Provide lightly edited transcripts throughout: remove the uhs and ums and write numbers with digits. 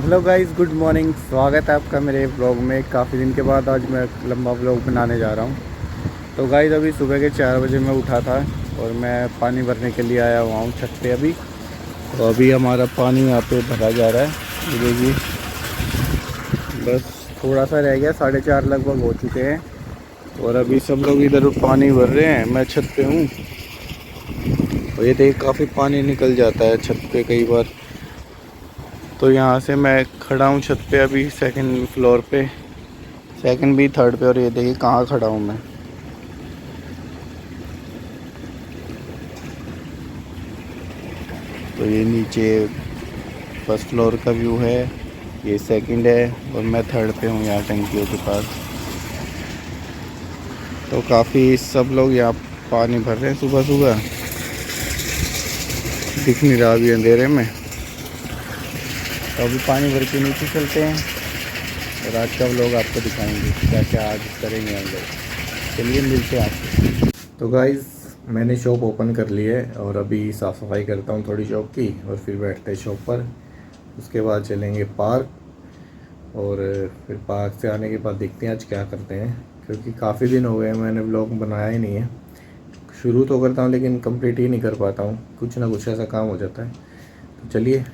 Hello guys, good morning. स्वागत है आपका मेरे ब्लॉग में। काफ़ी दिन के बाद आज मैं लंबा ब्लॉग बनाने जा रहा हूँ। तो गाइस अभी सुबह के 4 बजे मैं उठा था और मैं पानी भरने के लिए आया हुआ हूँ छत पे अभी। तो अभी हमारा पानी यहाँ पे भरा जा रहा है। ये देखिए, बस थोड़ा सा रह गया, 4:30 लगभग हो चुके हैं। और अभी सब लोग इधर पानी भर रहे हैं, मैं छत पे हूँ। और ये देखिए, काफ़ी पानी निकल जाता है छत पे कई बार। तो यहाँ से मैं खड़ा हूँ छत पे अभी, सेकंड फ्लोर पे, सेकंड भी थर्ड पे। और ये देखिए कहाँ खड़ा हूँ मैं। तो ये नीचे फर्स्ट फ्लोर का व्यू है, ये सेकंड है और मैं थर्ड पे हूँ यहाँ टंकियों के पास। तो काफ़ी सब लोग यहाँ पानी भर रहे हैं सुबह सुबह। दिख नहीं रहा अभी अंधेरे में। तो अभी पानी भर के नीचे चलते हैं और आज का व्लॉग आपको दिखाएंगे क्या क्या आज करेंगे हम लोग। चलिए मिलते हैं आपको। तो गाइज़, मैंने शॉप ओपन कर ली है और अभी साफ़ सफाई करता हूँ थोड़ी शॉप की और फिर बैठते हैं शॉप पर। उसके बाद चलेंगे पार्क और फिर पार्क से आने के बाद देखते हैं आज क्या करते हैं, क्योंकि काफ़ी दिन हो गए मैंने व्लॉग बनाया ही नहीं है। शुरू तो करता हूँ लेकिन कंप्लीट ही नहीं कर पाता हूँ, कुछ ना कुछ ऐसा काम हो जाता है। तो चलिए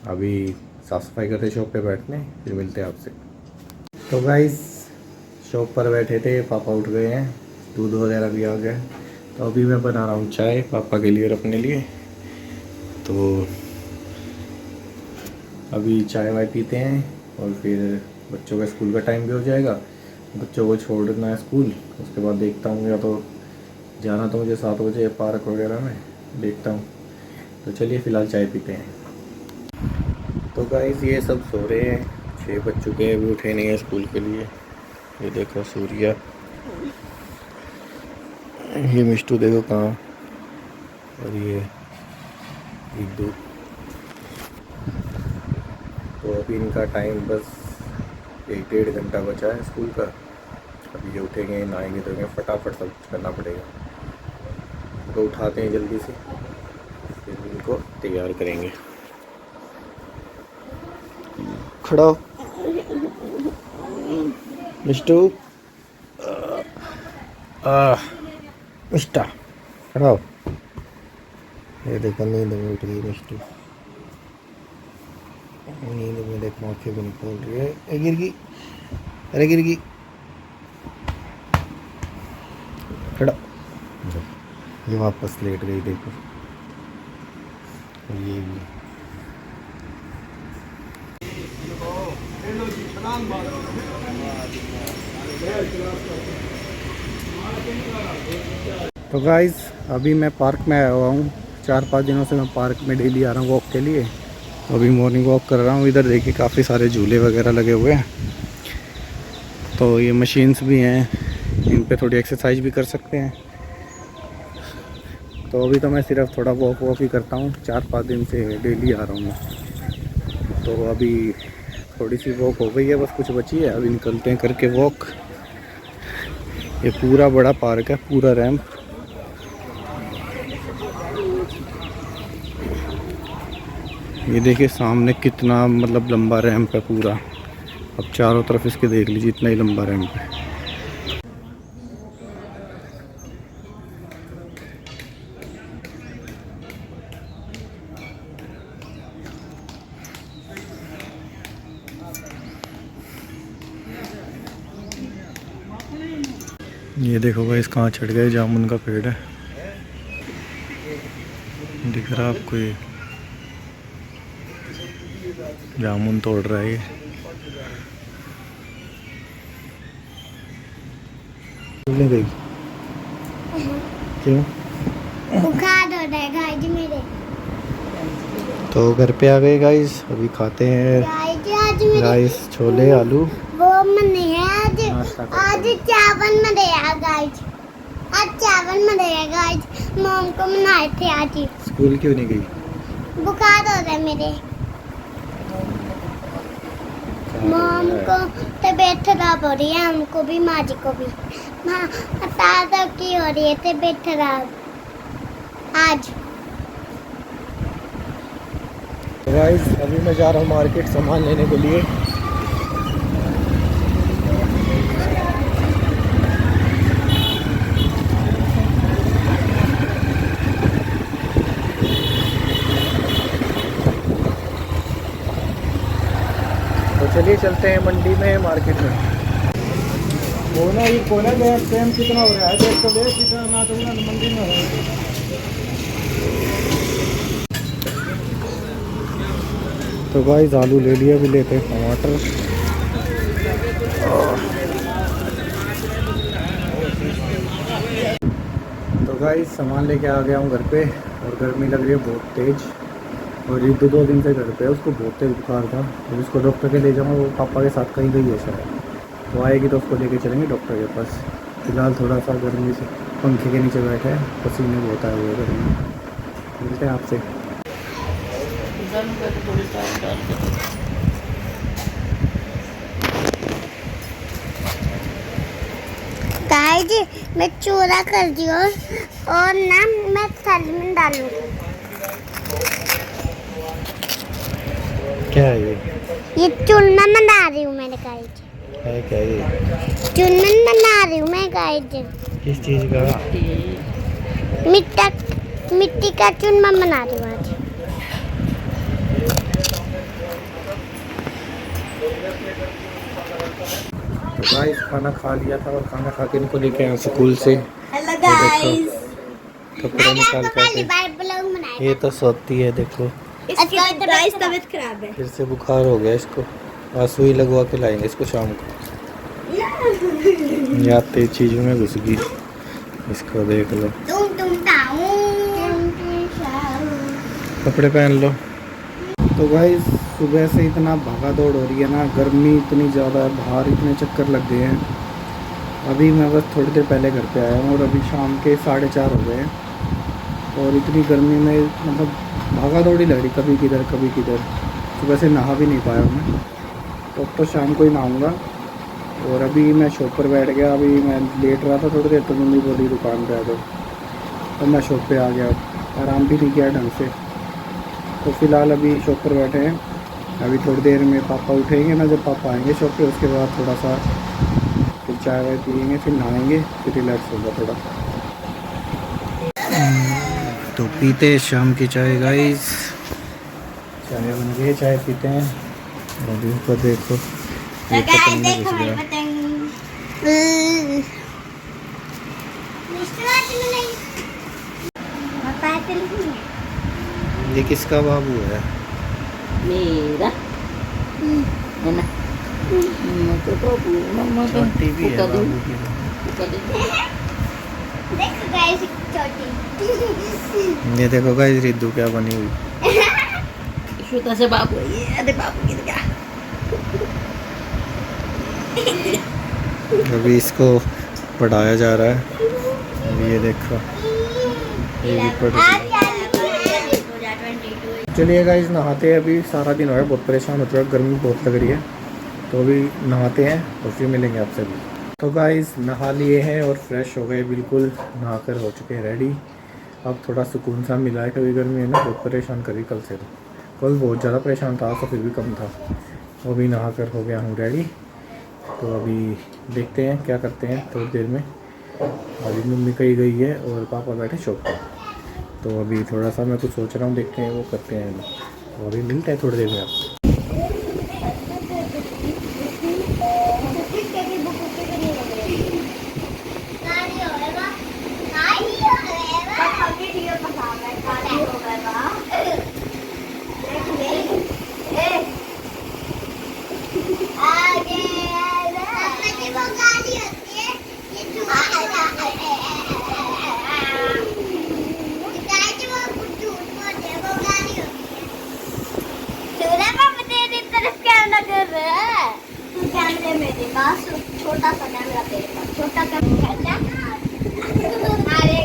अभी साफ़ सफाई करते शॉप पे बैठने, फिर मिलते हैं आपसे। तो गाइस, शॉप पर बैठे थे, पापा उठ गए हैं, दूध वगैरह भी आ गया। तो अभी मैं बना रहा हूँ चाय पापा के लिए और अपने लिए। तो अभी चाय वाय पीते हैं और फिर बच्चों का स्कूल का टाइम भी हो जाएगा। बच्चों को छोड़ना है स्कूल, उसके बाद देखता हूँ, या तो जाना तो मुझे 7 बजे पार्क वगैरह में, देखता हूँ। तो चलिए फ़िलहाल चाय पीते हैं। तो गाइस, ये सब सो रहे हैं, 6 बज चुके हैं, अभी उठे नहीं है स्कूल के लिए। ये देखो सूर्या, ये मिष्टू देखो कहाँ, और ये दो। तो अभी इनका टाइम बस 1-1.5 घंटा बचा है स्कूल का। अभी ये उठेंगे, नहाएंगे, धोएंगे, फटाफट सब कुछ करना पड़ेगा। तो उठाते हैं जल्दी से, फिर इनको तैयार करेंगे। खड़ा हो मिष्टू, मिष्टा खड़ा हो। ये देखो नींद में उठ गई मिष्टू, नींद में देखो आँखें भी नहीं खोल रही है। ए गिर गई, अरे गिर गई। खड़ा, ये वापस लेट गई देखो। ये भी तो गाइज़, अभी मैं पार्क में आया हुआ हूँ। 4-5 दिनों से मैं पार्क में डेली आ रहा हूँ वॉक के लिए। तो अभी मॉर्निंग वॉक कर रहा हूँ। इधर देखिए काफ़ी सारे झूले वगैरह लगे हुए हैं। तो ये मशीन्स भी हैं, इन पे थोड़ी एक्सरसाइज भी कर सकते हैं। तो अभी तो मैं सिर्फ थोड़ा वॉक ही करता हूँ, 4-5 दिन से डेली आ रहा हूँ मैं। तो अभी थोड़ी सी वॉक हो गई है, बस कुछ बची है, अभी निकलते हैं करके वॉक। ये पूरा बड़ा पार्क है, पूरा रैंप। ये देखिए सामने कितना मतलब लंबा रैंप है पूरा। अब चारों तरफ इसके देख लीजिए, इतना ही लंबा रैंप है। ये देखो भाई, कहाँ चढ़ गए, जामुन का पेड़ है, दिख रहा आपको? ये जामुन तोड़ रहा है ये। नहीं गई क्यों? बुखार हो रहा है गाइस मेरे। तो घर पे आ गए गाइस, अभी खाते हैं गाइस छोले आलू। वो मने है आज चावल में दे गाइस, आज चावल में दे गाइस। मॉम को मनाए थे आज। स्कूल क्यों नहीं गई? बुखार हो रहा है मेरे। मॉम को तबीयत खराब हो रही है, हमको भी, माँ जी को भी। माँ ताजा की हो रही है तबीयत खराब आज। गाइस अभी मैं जा रहा हूँ मार्केट सामान लेने के लिए। तो चलिए चलते हैं मंडी में, मार्केट में। ये कोना प्रेम कितना हो रहा है देख तो ले, कितना ना तो मंडी में हो। तो गाइस आलू ले लिया, भी लेते हैं टमाटर। तो गाइस सामान लेके आ गया हूँ घर पे, और गर्मी लग रही है बहुत तेज़। और ये 2 दिन से घर पे है, उसको बहुत तेज बुखार था। तो इसको डॉक्टर के ले जाऊँगा, वो पापा के साथ कहीं गई है शायद, तो आएगी तो उसको लेके चलेंगे डॉक्टर के पास। फिलहाल थोड़ा सा गर्मी से पंखे के नीचे बैठे हैं, पसीने बहुत आए हुए हैं गर्मी। मिलते हैं आपसे। गाइस मैं चूरा कर दी और ना मैं थाली में डालूंगी। क्या है ये चूरमा बना रही हूँ मैंने गाइस। है क्या ये? चूरमा बना रही हूँ मैं गाइस। किस चीज़ का? मिट्टी का चूरमा बना रही हूँ आज। तो गाइस खाना खा लिया था, और खाना खा के इनको लेके आया स्कूल से। हेलो गाइस, कपड़े निकाल के, ये तो सोती है देखो, इसकी गाइस तबीयत खराब है, फिर से बुखार हो गया इसको। आज सुई लगवा के लाएंगे इसको शाम को। या तेज चीज़ों में घुस गई, इसको देख लो। कपड़े पहन लो। तो गाइस सुबह से इतना भागा दौड़ हो रही है ना, गर्मी इतनी ज़्यादा है, बाहर इतने चक्कर लग गए हैं। अभी मैं बस थोड़ी देर पहले घर पे आया हूँ, और अभी शाम के 4:30 हो गए हैं। और इतनी गर्मी में मतलब भागा दौड़ी लग रही, कभी किधर कभी किधर। सुबह से नहा भी नहीं पाया मैं, तो शाम को ही नहाऊँगा। और अभी मैं शॉप पर बैठ गया, अभी मैं लेट रहा था थोड़ी देर, तो मम्मी बोली दुकान पे आ जाओ, तो मैं शॉप पे आ गया। आराम भी नहीं किया ढंग से। तो फ़िलहाल अभी शॉप पर बैठे हैं। अभी थोड़ी देर में पापा उठेंगे ना, जब पापा आएंगे शॉप पे, उसके बाद थोड़ा सा फिर चाय वाय पियेंगे, फिर नहाएंगे, फिर रिलैक्स होगा थोड़ा। तो पीते हैं शाम की चाय गाइस। चाय बन गई, चाय पीते हैं। अभी ऊपर देखो, ये पतंग में घुस गया। ये किसका बाबू है? मेरा है ना। तो बाबू मम्मा का टीवी है बाबू की। देखो गाइस छोटी। ये देखो गाइस रिद्धू क्या बनी हुई। छोटा से बाबू, ये अरे बाबू गिर गया। अभी इसको पढ़ाया जा रहा है। अभी ये देखो, ये भी पढ़ रही है। चलिए गाइस नहाते हैं, अभी सारा दिन हो गया, बहुत परेशान हो चुका है, गर्मी बहुत लग रही है। तो अभी नहाते हैं और फिर मिलेंगे आपसे भी। तो गाइस नहा लिए हैं और फ्रेश हो गए, बिल्कुल नहाकर हो चुके हैं रेडी। अब थोड़ा सुकून सा मिला है, कभी गर्मी है ना बहुत परेशान करी कल से। तो कल बहुत ज़्यादा परेशान था, तो फिर भी कम था। तो अभी नहा कर हो गया हूँ रेडी। तो अभी देखते हैं क्या करते हैं थोड़ी देर में। अभी मम्मी कहीं गई है और पापा बैठे शॉप पर। तो अभी थोड़ा सा मैं कुछ सोच रहा हूँ, देखते हैं वो करते हैं। तो अभी मिलते हैं थोड़ी देर में आपसे। मेरे पास छोटा सा कैमरा, तेरे पास छोटा कैमरा अरे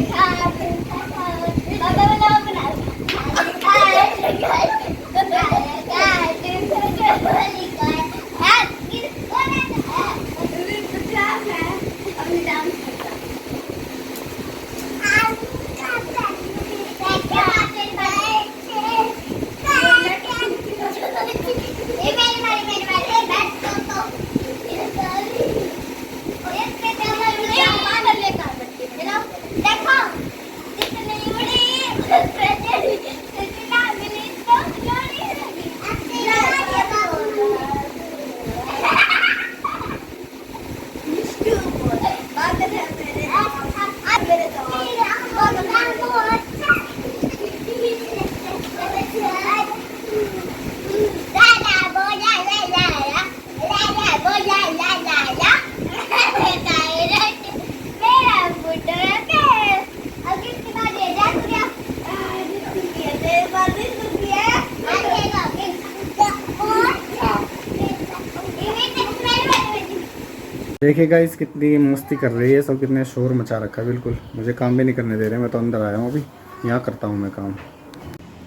देखिए गाइस कितनी मस्ती कर रही है सब, कितने शोर मचा रखा है। बिल्कुल मुझे काम भी नहीं करने दे रहे। मैं तो अंदर आया हूँ अभी, यहाँ करता हूँ मैं काम।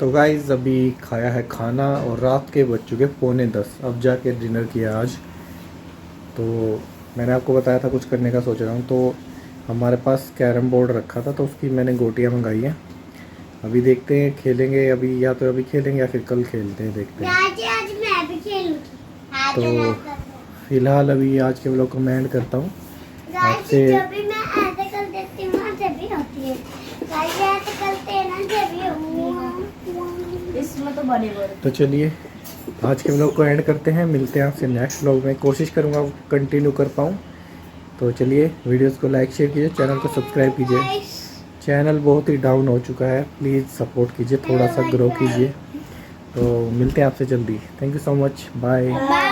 तो गाइस अभी खाया है खाना और रात के बज चुके 9:45। अब जाके डिनर किया आज। तो मैंने आपको बताया था कुछ करने का सोच रहा हूँ, तो हमारे पास कैरम बोर्ड रखा था तो उसकी मैंने गोटियाँ मंगाई हैं। अभी देखते हैं खेलेंगे अभी, या तो अभी खेलेंगे या फिर कल खेलते हैं, देखते हैं। आज मैं भी खेलूंगी। तो फिलहाल अभी आज के व्लॉग को मैं एंड करता हूँ। आपसे जब भी मैं ऐसे कर देती हूँ जब भी होती है, गाइस ऐसे करते हैं ना जब भी इसमें तो बड़े बड़े। तो चलिए आज के व्लॉग को एंड करते हैं। मिलते हैं आपसे नेक्स्ट व्लॉग में। कोशिश करूँगा कंटिन्यू कर पाऊँ। तो चलिए वीडियोस को लाइक शेयर कीजिए, चैनल को सब्सक्राइब कीजिए। चैनल बहुत ही डाउन हो चुका है, प्लीज़ सपोर्ट कीजिए, थोड़ा सा ग्रो कीजिए। तो मिलते हैं आपसे जल्दी। Thank you so much, bye.